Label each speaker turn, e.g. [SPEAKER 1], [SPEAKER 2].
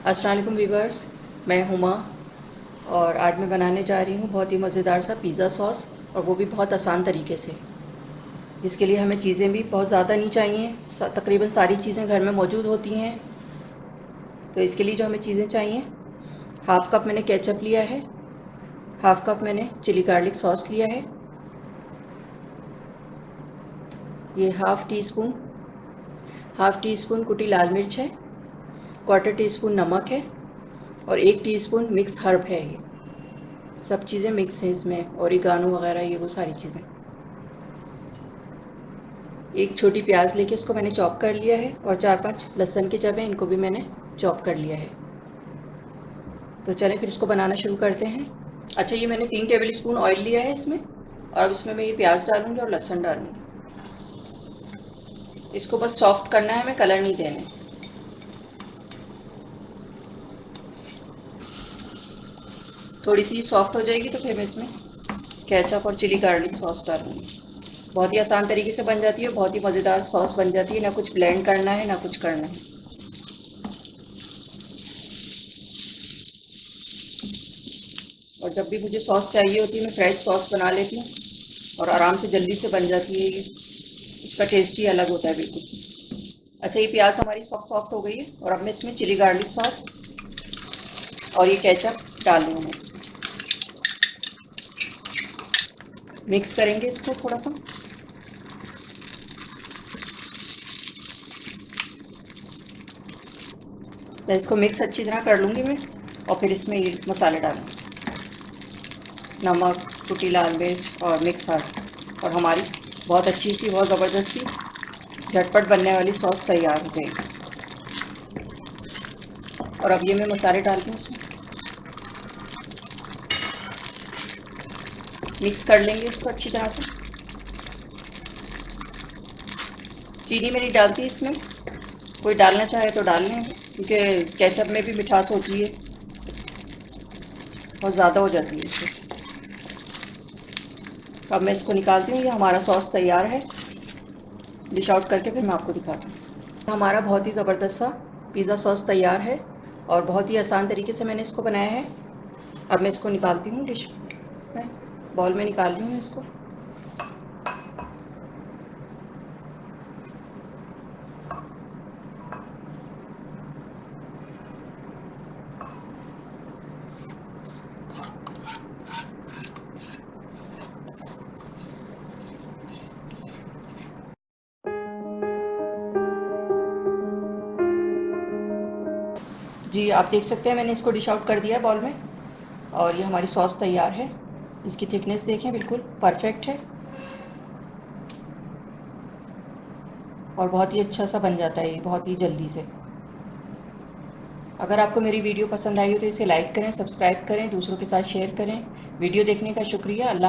[SPEAKER 1] अस्सलाम वालेकुम वीवर्स, मैं हुमा और आज मैं बनाने जा रही हूँ बहुत ही मज़ेदार सा पिज़्ज़ा सॉस, और वो भी बहुत आसान तरीके से, जिसके लिए हमें चीज़ें भी बहुत ज़्यादा नहीं चाहिए। तकरीबन सारी चीज़ें घर में मौजूद होती हैं। तो इसके लिए जो हमें चीज़ें चाहिए, हाफ़ कप मैंने केचप लिया है, हाफ़ कप मैंने चिली गार्लिक सॉस लिया है, ये हाफ़ टी स्पून कुटी लाल मिर्च है, क्वार्टर टी स्पून नमक है और 1 टीस्पून मिक्स हर्ब है। ये सब चीज़ें मिक्स हैं इसमें, ओरिगानो वगैरह ये वो सारी चीज़ें। एक छोटी प्याज लेके इसको मैंने चॉप कर लिया है, और 4-5 लहसुन के जब हैं इनको भी मैंने चॉप कर लिया है। तो चलें फिर इसको बनाना शुरू करते हैं। अच्छा, ये मैंने 3 टेबल स्पून ऑयल लिया है इसमें, और अब इसमें मैं ये प्याज डालूंगी और लहसुन डालूंगी। इसको बस सॉफ्ट करना है, हमें कलर नहीं देना है। थोड़ी सी सॉफ्ट हो जाएगी तो फिर मैं इसमें केचप और चिली गार्लिक सॉस डालूंगी। बहुत ही आसान तरीके से बन जाती है, बहुत ही मज़ेदार सॉस बन जाती है। ना कुछ ब्लेंड करना है, ना कुछ करना है। और जब भी मुझे सॉस चाहिए होती है मैं फ्रेश सॉस बना लेती हूँ, और आराम से जल्दी से बन जाती है ये। इसका टेस्ट ही अलग होता है बिल्कुल। अच्छा, ये प्याज हमारी सॉफ्ट सॉफ्ट हो गई है, और अब मैं इसमें चिली गार्लिक सॉस और ये केचप डाल रही हूँ। मिक्स करेंगे इसको थोड़ा सा। तो इसको मिक्स अच्छी तरह कर लूँगी मैं, और फिर इसमें ये मसाले डालूँगी। नमक, कुटी लाल मिर्च और मिक्स हर्ब, और हमारी बहुत अच्छी सी, बहुत ज़बरदस्ती झटपट बनने वाली सॉस तैयार हो जाएगी। और अब ये मैं मसाले डालती हूँ इसमें, मिक्स कर लेंगे इसको अच्छी तरह से। चीनी मैं नहीं डालती इसमें, कोई डालना चाहे तो डाल लें, क्योंकि केचप में भी मिठास होती है, बहुत ज़्यादा हो जाती है इससे। अब मैं इसको निकालती हूँ, ये हमारा सॉस तैयार है। डिश आउट करके फिर मैं आपको दिखाती हूँ। हमारा बहुत ही ज़बरदस्त सा पिज़्ज़ा सॉस तैयार है, और बहुत ही आसान तरीके से मैंने इसको बनाया है। अब मैं इसको निकालती हूँ डिश में, बॉल में निकाल रही हूँ इसको। जी, आप देख सकते हैं मैंने इसको डिश आउट कर दिया है बॉल में, और ये हमारी सॉस तैयार है। इसकी थिकनेस देखें, बिल्कुल परफेक्ट है, और बहुत ही अच्छा सा बन जाता है ये बहुत ही जल्दी से। अगर आपको मेरी वीडियो पसंद आई हो तो इसे लाइक करें, सब्सक्राइब करें, दूसरों के साथ शेयर करें। वीडियो देखने का शुक्रिया। अल्लाह।